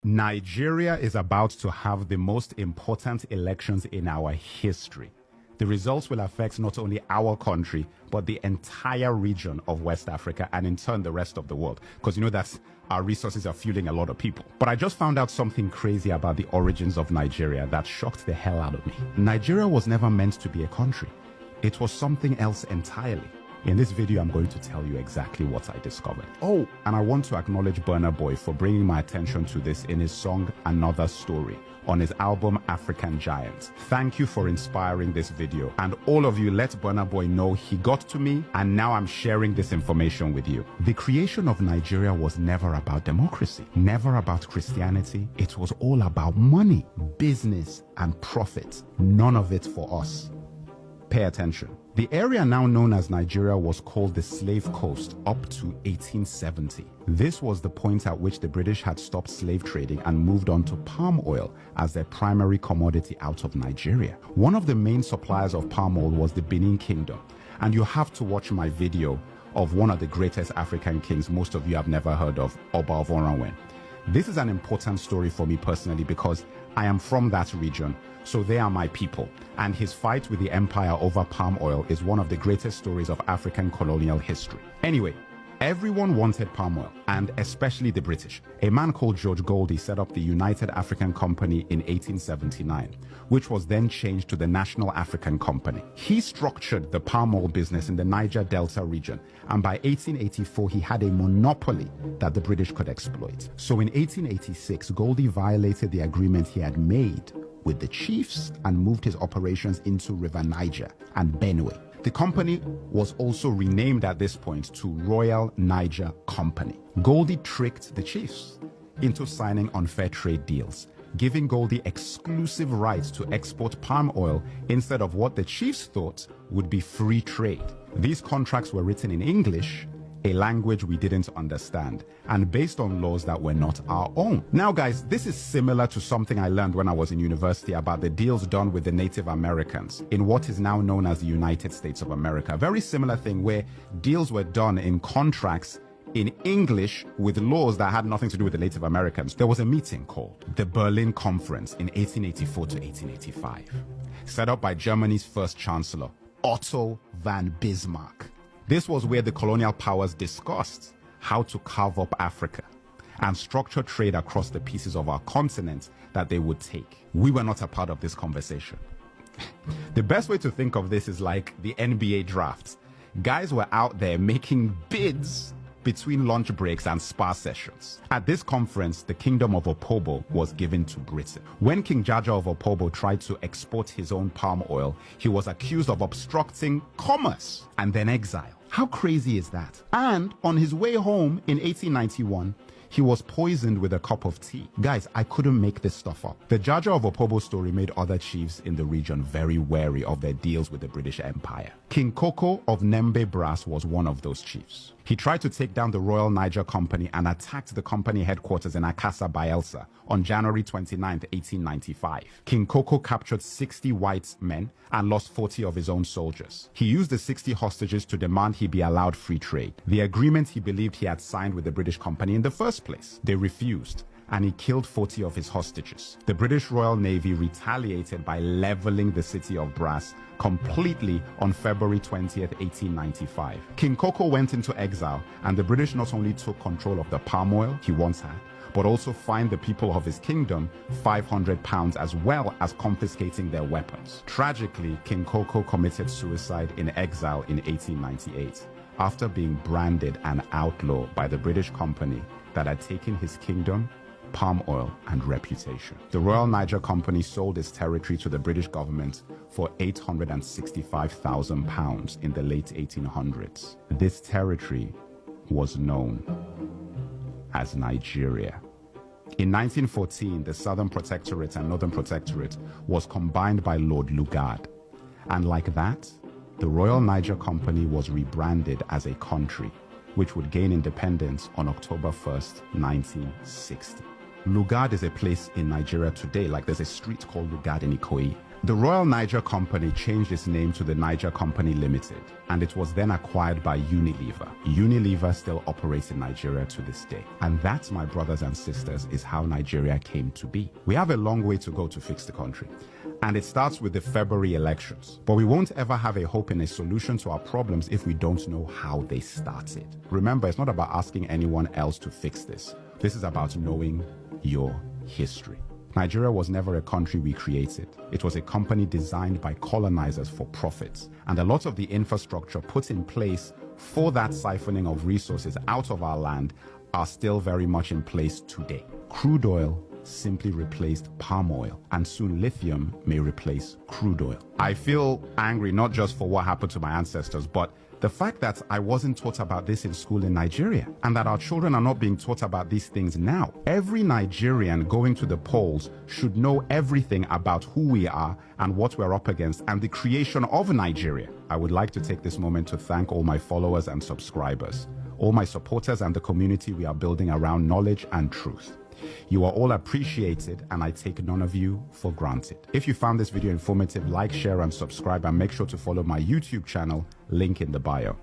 Nigeria is about to have the most important elections in our history. The results will affect not only our country, but the entire region of West Africa and in turn the rest of the world. Because you know that our resources are fueling a lot of people. But I just found out something crazy about the origins of Nigeria that shocked the hell out of me. Nigeria was never meant to be a country. It was something else entirely. In this video, I'm going to tell you exactly what I discovered. Oh, and I want to acknowledge Burna Boy for bringing my attention to this in his song Another Story on his album African Giant. Thank you for inspiring this video. And all of you, let Burna Boy know he got to me and now I'm sharing this information with you. The creation of Nigeria was never about democracy, never about Christianity. It was all about money, business, and profit. None of it for us. Pay attention. The area now known as Nigeria was called the Slave Coast up to 1870. This was the point at which the British had stopped slave trading and moved on to palm oil as their primary commodity out of Nigeria. One of the main suppliers of palm oil was the Benin Kingdom, and you have to watch my video of one of the greatest African kings most of you have never heard of, Oba of Oranwen. This is an important story for me personally because I am from that region, so they are my people. And his fight with the empire over palm oil is one of the greatest stories of African colonial history. Anyway, everyone wanted palm oil, and especially the British. A man called George Goldie set up the United African Company in 1879, which was then changed to the National African Company. He structured the palm oil business in the Niger Delta region, and by 1884 he had a monopoly that the British could exploit. So in 1886, Goldie violated the agreement he had made with the chiefs and moved his operations into River Niger and Benue. The company was also renamed at this point to Royal Niger Company. Goldie tricked the chiefs into signing unfair trade deals, giving Goldie exclusive rights to export palm oil instead of what the chiefs thought would be free trade. These contracts were written in English, a language we didn't understand, and based on laws that were not our own. Now guys, this is similar to something I learned when I was in university about the deals done with the Native Americans in what is now known as the United States of America. Very similar thing where deals were done in contracts in English with laws that had nothing to do with the Native Americans. There was a meeting called the Berlin Conference in 1884 to 1885, set up by Germany's first chancellor, Otto von Bismarck. This was where the colonial powers discussed how to carve up Africa and structure trade across the pieces of our continent that they would take. We were not a part of this conversation. The best way to think of this is like the NBA drafts. Guys were out there making bids between lunch breaks and spa sessions. At this conference, the kingdom of Opobo was given to Britain. When King Jaja of Opobo tried to export his own palm oil, he was accused of obstructing commerce and then exiled. How crazy is that? And on his way home in 1891, he was poisoned with a cup of tea. Guys, I couldn't make this stuff up. The Jaja of Opobo story made other chiefs in the region very wary of their deals with the British Empire. King Koko of Nembe Brass was one of those chiefs. He tried to take down the Royal Niger Company and attacked the company headquarters in Akassa, Bayelsa on January 29, 1895. King Koko captured 60 white men and lost 40 of his own soldiers. He used the 60 hostages to demand he be allowed free trade, the agreement he believed he had signed with the British company in the first place. They refused, and he killed 40 of his hostages. The British Royal Navy retaliated by leveling the city of Brass completely on February 20th, 1895. King Koko went into exile, and the British not only took control of the palm oil he once had, but also fined the people of his kingdom £500 as well as confiscating their weapons. Tragically, King Koko committed suicide in exile in 1898 after being branded an outlaw by the British company that had taken his kingdom, palm oil, and reputation. The Royal Niger Company sold its territory to the British government for £865,000 in the late 1800s. This territory was known as Nigeria. In 1914, the Southern Protectorate and Northern Protectorate was combined by Lord Lugard, and like that, the Royal Niger Company was rebranded as a country, which would gain independence on October 1st, 1960. Lugard is a place in Nigeria today, like there's a street called Lugard in Ikoyi, The Royal Niger Company changed its name to the Niger Company Limited, and it was then acquired by Unilever. Unilever still operates in Nigeria to this day. And that, my brothers and sisters, is how Nigeria came to be. We have a long way to go to fix the country. And it starts with the February elections. But we won't ever have a hope in a solution to our problems if we don't know how they started. Remember, it's not about asking anyone else to fix this. This is about knowing your history. Nigeria was never a country we created. It was a company designed by colonizers for profits. And a lot of the infrastructure put in place for that siphoning of resources out of our land are still very much in place today. Crude oil simply replaced palm oil, and soon lithium may replace crude oil. I feel angry not just for what happened to my ancestors, but the fact that I wasn't taught about this in school in Nigeria, and that our children are not being taught about these things now. Every Nigerian going to the polls should know everything about who we are and what we're up against and the creation of Nigeria. I would like to take this moment to thank all my followers and subscribers, all my supporters and the community we are building around knowledge and truth. You are all appreciated, and I take none of you for granted. If you found this video informative, like, share, and subscribe, and make sure to follow my YouTube channel, link in the bio.